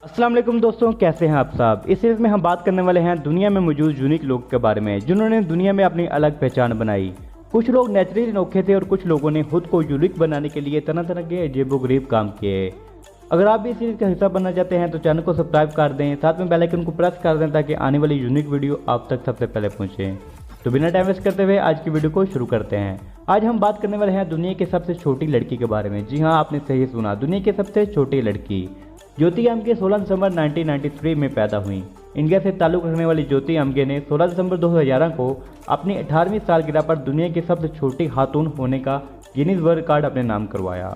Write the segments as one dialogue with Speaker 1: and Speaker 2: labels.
Speaker 1: अस्सलाम वालेकुम दोस्तों, कैसे हैं आप सब। इस सीरीज में हम बात करने वाले हैं दुनिया में मौजूद यूनिक लोग के बारे में जिन्होंने दुनिया में अपनी अलग पहचान बनाई। कुछ लोग नेचुरली अनोखे थे और कुछ लोगों ने खुद को यूनिक बनाने के लिए तरह तरह के अजीबोगरीब काम किए। अगर आप भी इस सीरीज का हिस्सा बनना चाहते हैं तो चैनल को सब्सक्राइब कर दें, साथ में बेल आइकन को प्रेस कर दें ताकि आने वाली यूनिक वीडियो आप तक सबसे पहले पहुंचे। तो बिना टाइम वेस्ट करते हुए आज की वीडियो को शुरू करते हैं। आज हम बात करने वाले हैं दुनिया की सबसे छोटी लड़की के बारे में। जी हाँ, आपने सही सुना, दुनिया की सबसे छोटी लड़की ज्योति अमगे 16 दिसंबर 1993 में पैदा हुई। इंडिया से ताल्लुक़ रखने वाली ज्योति अमगे ने 16 दिसंबर 2011 को अपनी 18वीं सालगिरह पर दुनिया की सबसे छोटी खातून होने का गिनीज वर्ल्ड रिकॉर्ड अपने नाम करवाया।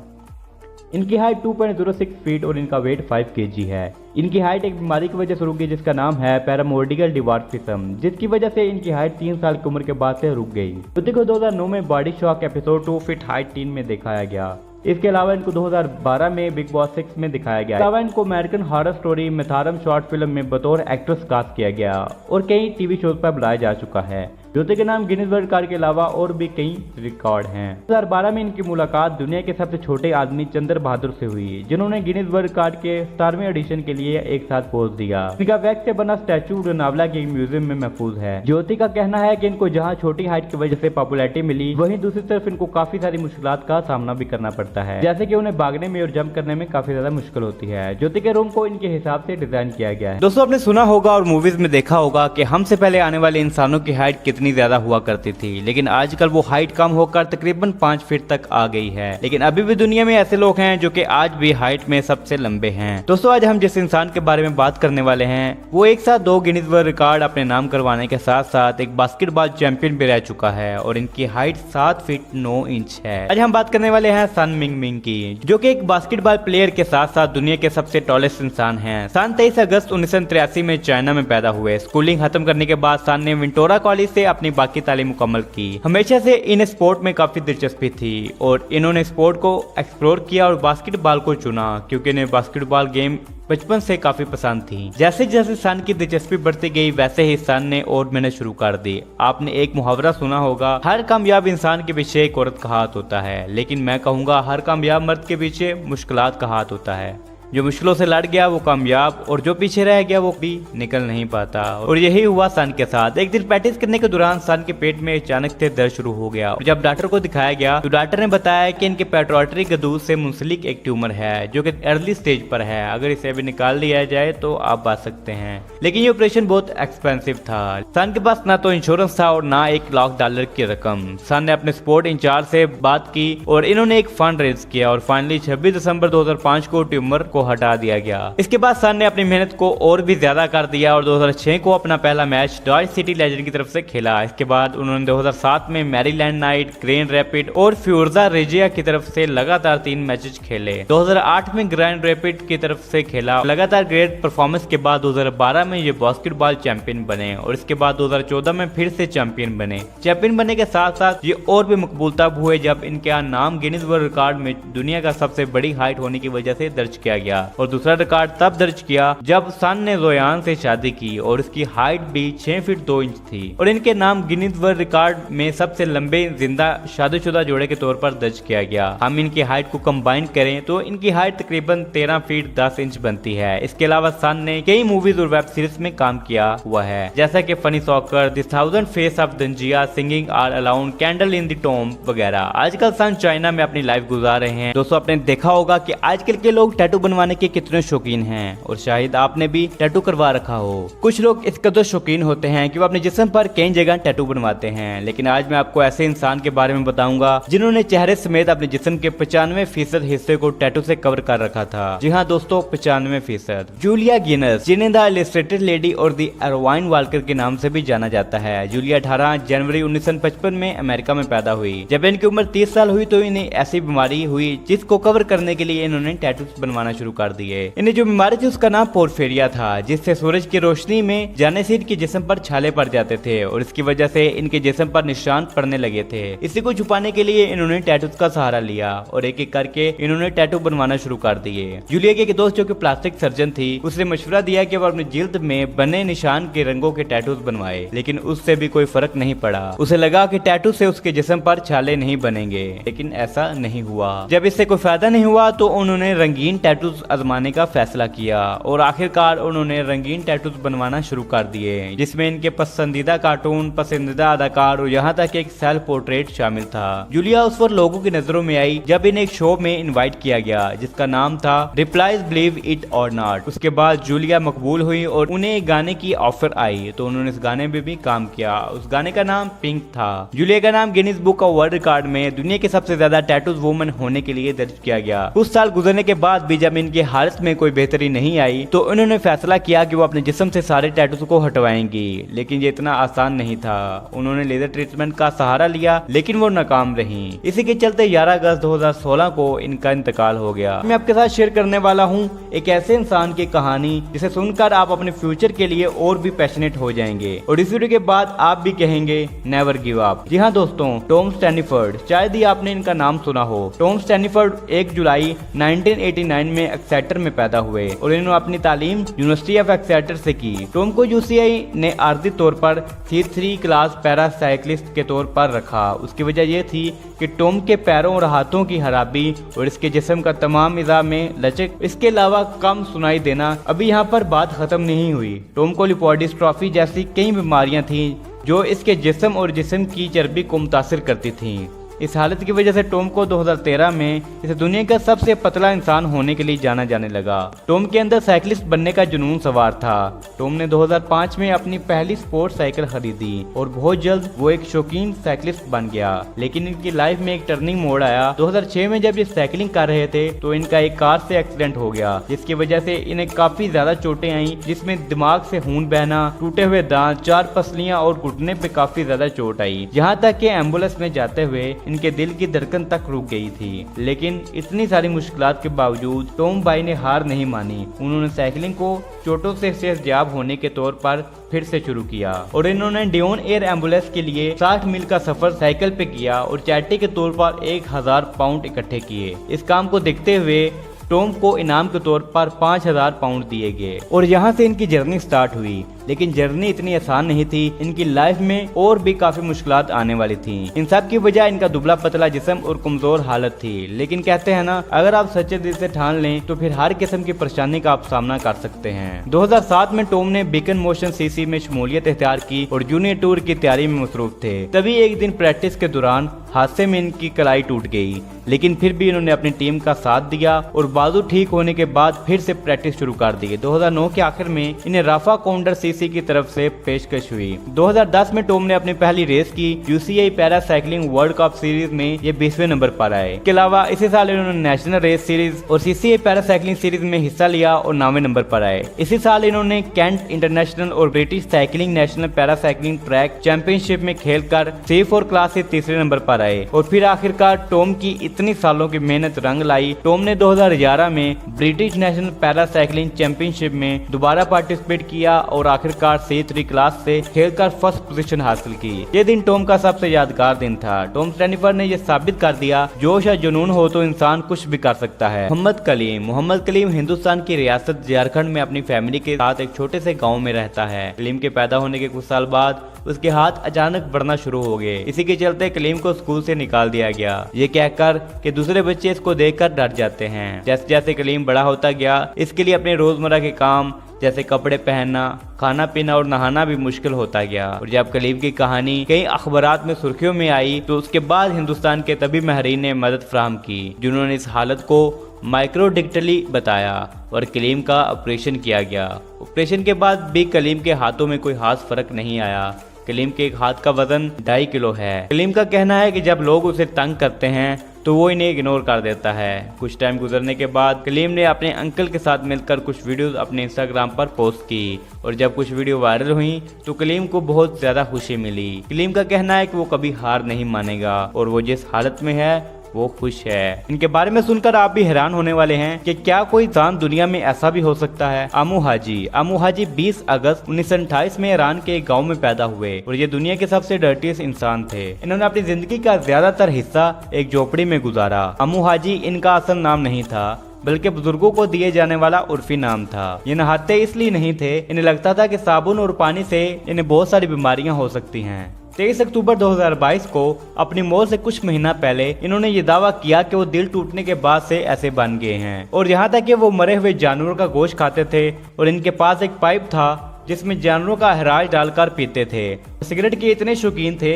Speaker 1: इनकी हाइट 2.06 फीट और इनका वेट 5 kg है। इनकी हाइट एक बीमारी की वजह से रुक गई जिसका नाम है पैरामोर्डिकल डिवार्फिज्म, जिसकी वजह से इनकी हाइट 3 साल की उम्र के बाद से रुक गई। ज्योति को 2009 में body shock episode 2 feet height 3 में दिखाया गया। इसके अलावा इनको 2012 में बिग बॉस 6 में दिखाया गया। इसके अलावा इनको अमेरिकन हॉरर स्टोरी मिथारम शॉर्ट फिल्म में बतौर एक्ट्रेस कास्ट किया गया और कई टीवी शोज पर बुलाया जा चुका है। ज्योति के नाम गिनीज वर्ल्ड रिकॉर्ड के अलावा और भी कई रिकॉर्ड हैं। 2012 में इनकी मुलाकात दुनिया के सबसे छोटे आदमी चंद्र बहादुर से हुई, जिन्होंने गिनीज वर्ल्ड रिकॉर्ड के 17वें एडिशन के लिए एक साथ पोज दिया। इनका वैक्स से बना स्टैचू लोनावला के म्यूजियम में महफूज है। ज्योति का कहना है कि इनको जहां छोटी हाइट की वजह से पॉपुलैरिटी मिली, वहीं दूसरी तरफ इनको काफी सारी मुश्किलात का सामना भी करना पड़ता है, जैसे कि उन्हें भागने में और जंप करने में काफी ज्यादा मुश्किल होती है। ज्योति के रूम को इनके हिसाब से डिजाइन किया गया है। दोस्तों, आपने सुना होगा और मूवीज में देखा होगा कि हमसे पहले आने वाले इंसानों की हाइट कितनी ज्यादा हुआ करती थी, लेकिन आजकल वो हाइट कम होकर तकरीबन 5 फीट तक आ गई है। लेकिन अभी भी दुनिया में ऐसे लोग हैं जो कि आज भी हाइट में सबसे लंबे हैं। दोस्तों, आज हम जिस इंसान के बारे में बात करने वाले हैं वो एक साथ 2 गिनीज वर्ल्ड रिकॉर्ड अपने नाम करवाने के साथ साथ एक बास्केटबॉल चैंपियन भी रह चुका है और इनकी हाइट 7 फीट 9 इंच है। आज हम बात करने वाले हैं सन मिंगमिंग की, जो कि एक बास्केटबॉल प्लेयर के साथ साथ दुनिया के सबसे टॉलेस्ट इंसान हैं। सन 23 अगस्त 1983 में चाइना में पैदा हुए। स्कूलिंग खत्म करने के बाद सन ने विंटोरा कॉलेज से अपनी बाकी तालीम मुकम्मल की। हमेशा से इन स्पोर्ट में काफी दिलचस्पी थी और इन्होंने स्पोर्ट को एक्सप्लोर किया और बास्केटबॉल को चुना क्योंकि इन्हें बास्केटबॉल गेम बचपन से काफी पसंद थी। जैसे जैसे सन की दिलचस्पी बढ़ती गई वैसे ही सन ने और मेहनत शुरू कर दी। आपने एक मुहावरा सुना होगा, हर कामयाब इंसान के पीछे एक औरत का हाथ होता है, लेकिन मैं कहूँगा हर कामयाब मर्द के पीछे मुश्किलात का हाथ होता है। जो मुश्किलों से लड़ गया वो कामयाब और जो पीछे रह गया वो भी निकल नहीं पाता। और यही हुआ सन के साथ। एक दिन प्रैक्टिस करने के दौरान सन के पेट में अचानक से दर्द शुरू हो गया और जब डॉक्टर को दिखाया गया तो डॉक्टर ने बताया कि इनके पेट्रोटरी गदूद से मुंसलिक एक ट्यूमर है जो कि अर्ली स्टेज पर है। अगर इसे अभी निकाल लिया जाए तो आप बच सकते हैं, लेकिन ये ऑपरेशन बहुत एक्सपेंसिव था। सन के पास ना तो इंश्योरेंस था और ना $1 लाख की रकम। सन ने अपने स्पोर्ट इंचार्ज से बात की और इन्होंने एक फंड रेज किया और फाइनली 26 दिसंबर 2005 को ट्यूमर को हटा दिया गया। इसके बाद सन ने अपनी मेहनत को और भी ज्यादा कर दिया और 2006 को अपना पहला मैच डॉज सिटी लेजेंड की तरफ से खेला। इसके बाद उन्होंने 2007 में मैरीलैंड नाइट, ग्रैंड रैपिड और फ्यूर्जा रेजिया की तरफ से लगातार 3 मैचेस खेले। 2008 में ग्रैंड रैपिड की तरफ से खेला। लगातार ग्रेट परफॉर्मेंस के बाद 2012 में ये बास्केटबॉल चैंपियन बने और इसके बाद 2014 में फिर से चैंपियन बने। चैंपियन बनने के साथ साथ ये और भी मकबूल तब हुए जब इनका नाम गिनीज वर्ल्ड रिकॉर्ड में दुनिया का सबसे बड़ी हाइट होने की वजह से दर्ज किया गया। और दूसरा रिकॉर्ड तब दर्ज किया जब सन ने जोयान से शादी की और उसकी हाइट भी 6 फीट 2 इंच थी और इनके नाम गिनीज वर्ल्ड रिकॉर्ड में सबसे लंबे जिंदा शादीशुदा जोड़े के तौर पर दर्ज किया गया। हम इनकी हाइट को कंबाइन करें तो इनकी हाइट तकरीबन 13 फीट 10 इंच बनती है। इसके अलावा सन ने कई मूवीज और वेब सीरीज में काम किया हुआ है, जैसा कि funny soccer, the 1000 face off दंजिया, singing all alone, candle in the tomb वगैरह। आजकल सन चाइना में अपनी लाइफ गुजार रहे हैं। दोस्तों, आपने देखा होगा कि आजकल के लोग टैटू बनवाने के कितने शौकीन हैं और शायद आपने भी टैटू करवा रखा हो। कुछ लोग इस कदर शौकीन होते हैं कि वो अपने जिस्म पर कई जगह टैटू बनवाते हैं, लेकिन आज मैं आपको ऐसे इंसान के बारे में बताऊंगा जिन्होंने चेहरे समेत अपने जिस्म के 95% हिस्से को टैटू से कवर कर रखा था। जी हाँ दोस्तों, 95%। जूलिया गिनस, जिन्हें द इलस्ट्रेटेड लेडी और द एरवाइन वॉल्कर के नाम से भी जाना जाता है। जूलिया 18 जनवरी 1955 में अमेरिका में पैदा हुई। जब इनकी उम्र 30 साल हुई तो इन्हें ऐसी बीमारी हुई जिसको कवर करने के लिए इन्होंने टैटू बनवाना शुरू कर दिए। इन्हें जो बीमारी थी उसका नाम पोर्फिरिया था, जिससे सूरज की रोशनी में जाने से इनके जिस्म पर छाले पड़ जाते थे और इसकी वजह से इनके जिस्म पर निशान पड़ने लगे थे। इसी को छुपाने के लिए इन्होंने टैटू का सहारा लिया और एक एक करके इन्होंने टैटू बनवाना शुरू कर दिए। जूलिया के दोस्त जो कि प्लास्टिक सर्जन थी, उसने मशवरा दिया कि वो अपनी जिल्द में बने निशान के रंगों के टैटूज बनवाए, लेकिन उससे भी कोई फर्क नहीं पड़ा। उसे लगा कि टैटू से उसके जिस्म पर छाले नहीं बनेंगे, लेकिन ऐसा नहीं हुआ। जब इससे कोई फायदा नहीं हुआ तो उन्होंने रंगीन टैटूज टैटूज आजमाने का फैसला किया और आखिरकार उन्होंने रंगीन टैटूज बनवाना शुरू कर दिए, जिसमें इनके पसंदीदा कार्टून, पसंदीदा अदाकार और यहाँ तक एक सेल्फ पोर्ट्रेट शामिल था। जूलिया उस पर लोगों की नजरों में आई जब इन्हें एक शो में इनवाइट किया गया जिसका नाम था रिप्लाईज बिलीव इट और नॉट। उसके बाद जूलिया मकबूल हुई और उन्हें एक गाने की ऑफर आई तो उन्होंने इस गाने में भी काम किया। उस गाने का नाम पिंक था। जूलिया का नाम Guinness book of world record में दुनिया के सबसे ज्यादा टैटूज वुमन होने के लिए दर्ज किया गया। कुछ साल गुजरने के बाद भी जब इनकी हालत में कोई बेहतरी नहीं आई तो उन्होंने फैसला किया कि वो अपने जिस्म से सारे टैटूज को हटवाएंगी, लेकिन ये इतना आसान नहीं था। उन्होंने लेजर ट्रीटमेंट का सहारा लिया लेकिन वो नाकाम रही। इसी के चलते 11 अगस्त 2016 को इनका इंतकाल हो गया। मैं आपके साथ शेयर करने वाला हूँ एक ऐसे इंसान की कहानी जिसे सुनकर आप अपने फ्यूचर के लिए और भी पैशनेट हो जाएंगे और इस वीडियो के बाद आप भी कहेंगे नेवर गिव अप। जी हाँ दोस्तों, टॉम स्टैनीफोर्ड, शायद ही आपने इनका नाम सुना हो। टॉम स्टैनीफोर्ड 1 जुलाई 1989 में एक्सेटर में पैदा हुए और इन्होंने अपनी तालीम यूनिवर्सिटी ऑफ एक्सेटर से की। टॉम को यूसीआई ने आर्थिक तौर पर C3 क्लास पैरा साइक्लिस्ट के तौर पर रखा। उसकी वजह यह थी कि टॉम के पैरों और हाथों की खराबी और इसके जिस्म का तमाम निज़ाम में लचक, इसके अलावा कम सुनाई देना। अभी यहाँ पर बात खत्म नहीं हुई। टॉम को लिपोडिस्ट्रॉफी जैसी कई बीमारियां थीं जो इसके जिस्म और जिस्म की चर्बी को मुतासिर करती थीं। इस हालत की वजह से टॉम को 2013 में इसे दुनिया का सबसे पतला इंसान होने के लिए जाना जाने लगा। टॉम के अंदर साइकिलिस्ट बनने का जुनून सवार था। टॉम ने 2005 में अपनी पहली स्पोर्ट साइकिल खरीदी और बहुत जल्द वो एक शौकीन साइकिलिस्ट बन गया। लेकिन इनकी लाइफ में एक टर्निंग मोड़ आया। 2006 में जब ये साइकिलिंग कर रहे थे तो इनका एक कार से एक्सीडेंट हो गया, जिसकी वजह से इन्हें काफी ज्यादा चोटें आई, जिसमें दिमाग से खून बहना, टूटे हुए दांत, 4 पसलियां और घुटने पे काफी ज्यादा चोट आई। यहाँ तक कि एम्बुलेंस में जाते हुए इनके दिल की धड़कन तक रुक गई थी। लेकिन इतनी सारी मुश्किलात के बावजूद टॉम भाई ने हार नहीं मानी। उन्होंने साइकिलिंग को चोटों से सेहतयाब होने के तौर पर फिर से शुरू किया और इन्होंने डियोन एयर एम्बुलेंस के लिए 60 मील का सफर साइकिल पे किया और चैरिटी के तौर पर 1000 पाउंड इकट्ठे किए। इस काम को देखते हुए टॉम को इनाम के तौर पर 5000 पाउंड दिए गए और यहाँ से इनकी जर्नी स्टार्ट हुई। लेकिन जर्नी इतनी आसान नहीं थी। इनकी लाइफ में और भी काफी मुश्किलात आने वाली थी। इन सब की वजह इनका दुबला पतला जिस्म और कमजोर हालत थी। लेकिन कहते हैं ना, अगर आप सच्चे दिल से ठान लें तो फिर हर किस्म की परेशानी का आप सामना कर सकते हैं। 2007 में टॉम ने बीकन मोशन सीसी में शमूलियत इख्तियार की और जूनियर टूर की तैयारी में मसरूफ थे। तभी एक दिन प्रैक्टिस के दौरान हादसे में इनकी कलाई टूट गई, लेकिन फिर भी इन्होंने अपनी टीम का साथ दिया और बाजू ठीक होने के बाद फिर से प्रैक्टिस शुरू कर दी। 2009 के आखिर में इन्हें राफा काउंडर सीसी की तरफ से पेशकश हुई। 2010 में टॉम ने अपनी पहली रेस की। UCI para cycling world cup series में ये 20वें नंबर पर आए। इसके अलावा इसी साल इन्होंने नेशनल रेस सीरीज और सीसीआई पैरा साइकिलिंग सीरीज में हिस्सा लिया और 9वें नंबर पर आए। इसी साल इन्होंने कैंट इंटरनेशनल और British cycling national para cycling track championship में खेलकर C4 क्लास से 3रे नंबर पर आए और फिर आखिरकार टॉम की इतनी सालों की मेहनत रंग लाई। टॉम ने 2011 में British national para cycling championship में दोबारा पार्टिसिपेट किया और आखिरकार C3 क्लास से खेलकर फर्स्ट पोजीशन हासिल की। ये दिन टॉम का सबसे यादगार दिन था। टॉम स्टैनीफोर्ड ने यह साबित कर दिया, जोश या जुनून हो तो इंसान कुछ भी कर सकता है। मोहम्मद कलीम हिंदुस्तान की रियासत झारखंड में अपनी फैमिली के साथ एक छोटे से गाँव में रहता है। कलीम के पैदा होने के कुछ साल बाद उसके हाथ अचानक बढ़ना शुरू हो गए। इसी के चलते कलीम को स्कूल से निकाल दिया गया, ये कहकर कि दूसरे बच्चे इसको देखकर डर जाते हैं। जैसे जैसे कलीम बड़ा होता गया, इसके लिए अपने रोजमर्रा के काम जैसे कपड़े पहनना, खाना पीना और नहाना भी मुश्किल होता गया। और जब कलीम की कहानी कई अखबारात में सुर्खियों में आई तो उसके बाद हिंदुस्तान के तबी माहिरीन ने मदद फराहम की, जिन्होंने इस हालत को माइक्रोडिक्टली बताया और कलीम का ऑपरेशन किया गया। ऑपरेशन के बाद भी कलीम के हाथों में कोई खास फर्क नहीं आया। कलीम के एक हाथ का वजन 2.5 किलो है। कलीम का कहना है कि जब लोग उसे तंग करते हैं तो वो इन्हें इग्नोर कर देता है। कुछ टाइम गुजरने के बाद कलीम ने अपने अंकल के साथ मिलकर कुछ वीडियोस अपने इंस्टाग्राम पर पोस्ट की और जब कुछ वीडियो वायरल हुई तो कलीम को बहुत ज्यादा खुशी मिली। कलीम का कहना है कि वो कभी हार नहीं मानेगा और वो जिस हालत में है वो खुश है। इनके बारे में सुनकर आप भी हैरान होने वाले हैं कि क्या कोई इंसान दुनिया में ऐसा भी हो सकता है। अमू हाजी 20 अगस्त 1928 में ईरान के एक गांव में पैदा हुए और ये दुनिया के सबसे डर्टीएस्ट इंसान थे। इन्होंने अपनी जिंदगी का ज्यादातर हिस्सा एक झोपड़ी में गुजारा। अमू हाजी इनका असल नाम नहीं था, बल्कि बुजुर्गों को दिए जाने वाला उर्फी नाम था। ये नहाते इसलिए नहीं थे, इन्हें लगता था कि साबुन और पानी से इन्हें बहुत सारी बीमारियां हो सकती हैं। 23 अक्टूबर 2022 को अपनी मौत से कुछ महीना पहले इन्होंने ये दावा किया कि वो दिल टूटने के बाद से ऐसे बन गए हैं, और यहाँ तक कि वो मरे हुए जानवरों का गोश्त खाते थे और इनके पास एक पाइप था जिसमें जानवरों का हराज डालकर पीते थे। सिगरेट के इतने शौकीन थे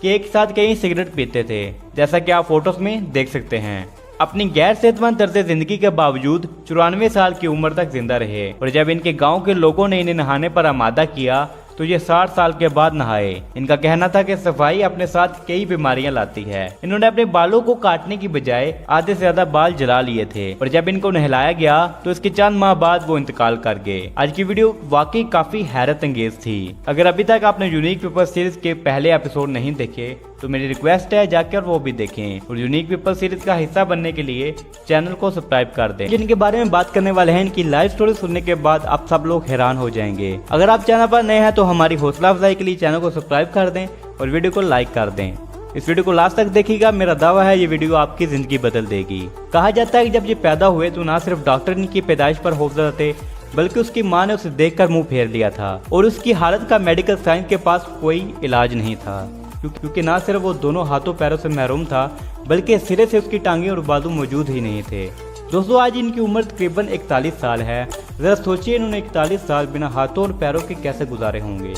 Speaker 1: कि एक साथ कई सिगरेट पीते थे, जैसा कि आप फोटोज में देख सकते हैं। अपनी गैर सेहतमंद तर्ज जिंदगी के बावजूद 94 साल की उम्र तक जिंदा रहे, और जब इनके गांव के लोगों ने इन्हें नहाने पर आमादा किया तो ये 60 साल के बाद नहाए। इनका कहना था कि सफाई अपने साथ कई बीमारियां लाती है। इन्होंने अपने बालों को काटने की बजाय आधे से ज्यादा बाल जला लिए थे, और जब इनको नहलाया गया तो इसके चंद माह बाद वो इंतकाल कर गए। आज की वीडियो वाकई काफी हैरत अंगेज थी। अगर अभी तक आपने यूनिक पीपल सीरीज के पहले एपिसोड नहीं देखे तो मेरी रिक्वेस्ट है जाकर वो भी देखें, और यूनिक पीपल सीरीज का हिस्सा बनने के लिए चैनल को सब्सक्राइब कर दें। जिनके बारे में बात करने वाले हैं इनकी लाइव स्टोरी सुनने के बाद आप सब लोग हैरान हो जाएंगे। अगर आप चैनल पर नए हैं तो हमारी हौसला अफजाई के लिए चैनल को सब्सक्राइब कर दें और वीडियो को लाइक कर दें। इस वीडियो को लास्ट तक देखिएगा, मेरा दावा है ये वीडियो आपकी जिंदगी बदल देगी। कहा जाता है कि जब ये पैदा हुए तो ना सिर्फ डॉक्टर इनकी पैदाइश पर खौफजदा थे, बल्कि उसकी मां ने उसे देखकर मुंह फेर लिया था, और उसकी हालत का मेडिकल साइंस के पास कोई इलाज नहीं था, क्योंकि ना सिर्फ वो दोनों हाथों पैरों से महरूम था, बल्कि सिरे से उसकी टांगें और बाजू मौजूद ही नहीं थे। दोस्तों, आज इनकी उम्र तकरीबन 41 साल है। जरा सोचिए इन्होंने 41 साल बिना हाथों और पैरों के कैसे गुजारे होंगे।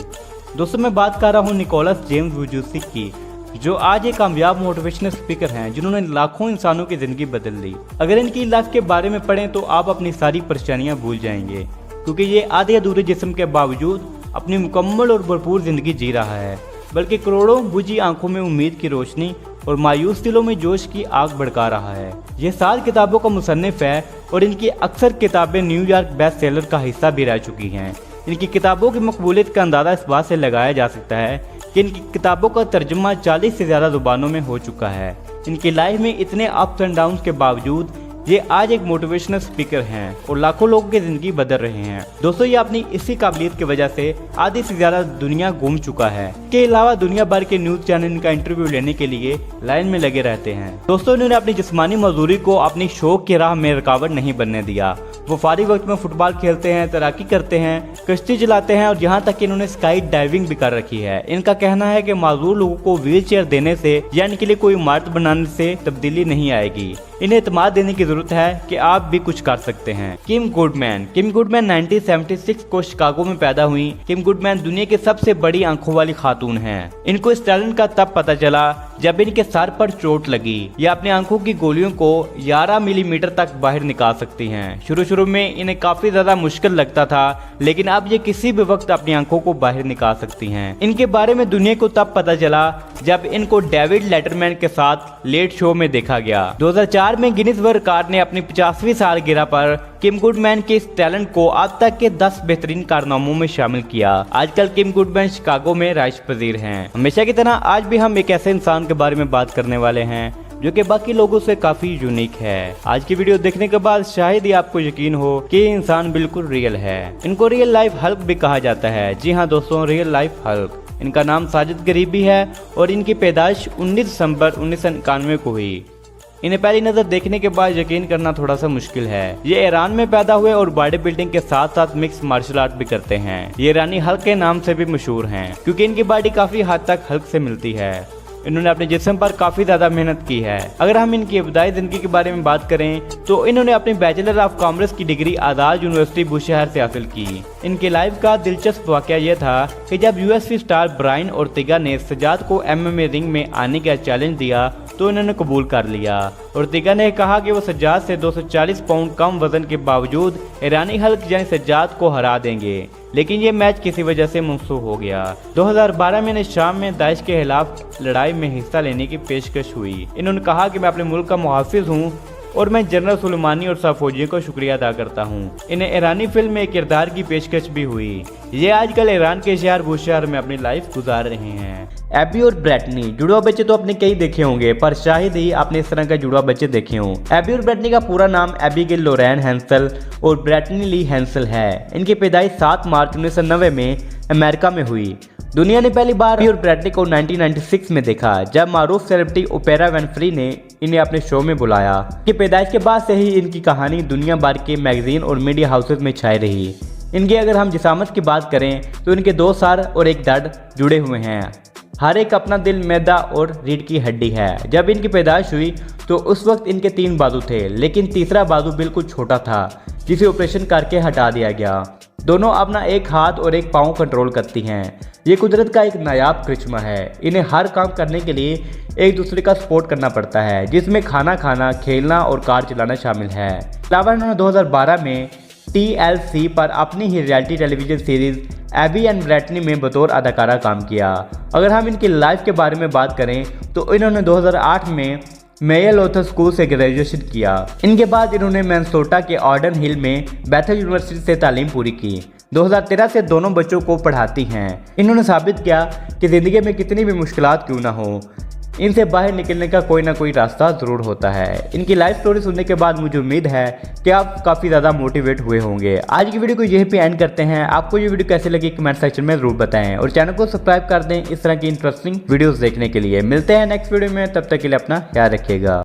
Speaker 1: दोस्तों, मैं बात कर रहा हूँ निकोलस जेम्स वुजूसिक की, जो आज एक कामयाब मोटिवेशनल स्पीकर हैं जिन्होंने लाखों इंसानों की जिंदगी बदल दी। अगर इनकी लाइफ के बारे में पढ़ें तो आप अपनी सारी परेशानियां भूल जाएंगे, क्योंकि ये आधे अधूरे जिस्म के बावजूद अपनी मुकम्मल और भरपूर जिंदगी जी रहा है, बल्कि करोड़ों बुझी आंखों में उम्मीद की रोशनी और मायूस दिलों में जोश की आग भड़का रहा है। ये 7 किताबों का मुसन्निफ है और इनकी अक्सर किताबें न्यूयॉर्क बेस्ट सेलर का हिस्सा भी रह चुकी हैं। इनकी किताबों की मकबूलियत का अंदाज़ा इस बात से लगाया जा सकता है कि इनकी किताबों का तर्जुमा 40 से ज़्यादा ज़ुबानों में हो चुका है। इनकी लाइफ में इतने अप्स एंड डाउन्स के बावजूद ये आज एक मोटिवेशनल स्पीकर हैं और लाखों लोगों की जिंदगी बदल रहे हैं। दोस्तों, ये अपनी इसी काबिलियत की वजह से आधी से ज्यादा दुनिया घूम चुका है। इसके अलावा दुनिया भर के न्यूज चैनल इनका इंटरव्यू लेने के लिए लाइन में लगे रहते हैं। दोस्तों, इन्होंने अपनी जिस्मानी मजदूरी को अपनी शौक की राह में रुकावट नहीं बनने दिया। वो फारिग वक्त में फुटबॉल खेलते हैं, तैराकी करते हैं, कश्ती चलाते हैं, और यहाँ तक कि इन्होंने स्काई डाइविंग भी कर रखी है। इनका कहना है कि माजूर लोगों को व्हील चेयर देने से या इनके लिए कोई इमारत बनाने से तब्दीली नहीं आएगी। इन्हें इत्मीनान देने की जरूरत है कि आप भी कुछ कर सकते हैं। किम गुडमैन 1976 को शिकागो में पैदा हुई। किम गुडमैन दुनिया की सबसे बड़ी आंखों वाली खातून हैं। इनको इस टैलेंट का तब पता चला जब इनके सर पर चोट लगी। ये अपनी आंखों की गोलियों को 11 मिलीमीटर तक बाहर निकाल सकती हैं। शुरू में इन्हें काफी ज्यादा मुश्किल लगता था, लेकिन अब ये किसी भी वक्त अपनी आंखों को बाहर निकाल सकती हैं। इनके बारे में दुनिया को तब पता चला जब इनको डेविड लेटरमैन के साथ लेट शो में देखा गया। 2004 में गिनीज वर्ल्ड रिकॉर्ड ने अपनी 50वीं सालगिरह पर किम गुडमैन के इस टैलेंट को अब तक के 10 बेहतरीन कारनामों में शामिल किया। आजकल किम गुडमैन शिकागो में राइश पजीर हैं। हमेशा की तरह आज भी हम एक ऐसे इंसान के बारे में बात करने वाले हैं जो कि बाकी लोगों से काफी यूनिक है। आज की वीडियो देखने के बाद शायद ही आपको यकीन हो कि ये इंसान बिल्कुल रियल है। इनको रियल लाइफ हल्क भी कहा जाता है। जी हाँ दोस्तों, रियल लाइफ हल्क। इनका नाम साजिद गरीबी है और इनकी पैदाइश 19 दिसंबर 1991 को हुई। इन्हें पहली नजर देखने के बाद यकीन करना थोड़ा सा मुश्किल है। ये ईरान में पैदा हुए और बॉडी बिल्डिंग के साथ साथ मिक्स मार्शल आर्ट भी करते हैं। ये ईरानी हल्क के नाम से भी मशहूर हैं, क्योंकि इनकी बॉडी काफी हद तक हल्क से मिलती है। इन्होंने अपने जिस्म पर काफी ज्यादा मेहनत की है। अगर हम इनकी इब्तदाई जिंदगी के बारे में बात करें तो इन्होंने अपनी बैचलर ऑफ कॉमर्स की डिग्री आजाद यूनिवर्सिटी बुशहर से हासिल की। इनकी लाइफ का दिलचस्प वाकया यह था कि जब यूएसवी स्टार ब्रायन ओर्तेगा ने सज्जाद को एमएमए रिंग में आने का चैलेंज दिया तो इन्होंने कबूल कर लिया। ओर्तेगा ने कहा कि वो सज्जाद से 240 पाउंड कम वजन के बावजूद ईरानी हल्क यानी सज्जाद को हरा देंगे, लेकिन ये मैच किसी वजह से मनसूख हो गया। 2012 में इन्हें शाम में दाइश के खिलाफ लड़ाई में हिस्सा लेने की पेशकश हुई। इन्होंने कहा कि मैं अपने मुल्क का मुहाफिज हूँ और मैं जनरल सुलेमानी और सब फौजियों को शुक्रिया अदा करता हूँ। इन्हें ईरानी फिल्म में एक किरदार की पेशकश भी हुई। ये आजकल ईरान के शहर बुशहर में अपनी लाइफ गुजार रहे हैं। एबी और ब्रैटनी जुड़वा बच्चे तो आपने कई देखे होंगे, पर शायद ही आपने इस तरह का जुड़वा बच्चे देखे हों। एबी और ब्रैटनी का पूरा नाम एबिगेल लोरेन हैंसल और ब्रैटनी ली हैंसल है। इनकी पैदाइश 7 मार्च 1990 में अमेरिका में हुई। दुनिया ने पहली बार एबी और ब्रैटनी को 1996 में देखा, जब मारूफ सेलिब्रिटी ओपेरा विनफ्री ने इन्हें अपने शो में बुलाया। इनकी पैदाइश के बाद से ही इनकी कहानी दुनिया भर के मैगजीन और मीडिया हाउसेज में छाई रही। इनकी अगर हम जिसामत की बात करें तो इनके 2 सर और 1 दर्द जुड़े हुए हैं। हर एक अपना दिल, मैदा और रीढ़ की हड्डी है। जब इनकी पैदाइश हुई तो उस वक्त इनके 3 बाजू थे, लेकिन तीसरा बाजू बिल्कुल छोटा था जिसे ऑपरेशन करके हटा दिया गया। दोनों अपना एक हाथ और एक पाँव कंट्रोल करती हैं। ये कुदरत का एक नायाब करिश्मा है। इन्हें हर काम करने के लिए एक दूसरे का सपोर्ट करना पड़ता है, जिसमें खाना खाना, खेलना और कार चलाना शामिल है। अलावा इन्होंने 2012 में TLC पर अपनी ही reality television series Abby and Brittany में बतौर अदाकारा काम किया। अगर हम इनकी लाइफ के बारे में बात करें तो इन्होंने 2008 में मेयर लोथर स्कूल से ग्रेजुएशन किया। इनके बाद इन्होंने मैनसोटा के ऑर्डन हिल में बेथल यूनिवर्सिटी से तालीम पूरी की। 2013 से दोनों बच्चों को पढ़ाती हैं। इन्होंने साबित किया कि ज़िंदगी में कितनी भी मुश्किलात क्यों ना हो, इनसे बाहर निकलने का कोई ना कोई रास्ता ज़रूर होता है। इनकी लाइफ स्टोरी सुनने के बाद मुझे उम्मीद है कि आप काफ़ी ज़्यादा मोटिवेट हुए होंगे। आज की वीडियो को यहीं पे एंड करते हैं। आपको ये वीडियो कैसे लगी कमेंट सेक्शन में ज़रूर बताएं और चैनल को सब्सक्राइब कर दें इस तरह की इंटरेस्टिंग वीडियोस देखने के लिए। मिलते हैं नेक्स्ट वीडियो में, तब तक के लिए अपना ख्याल रखिएगा।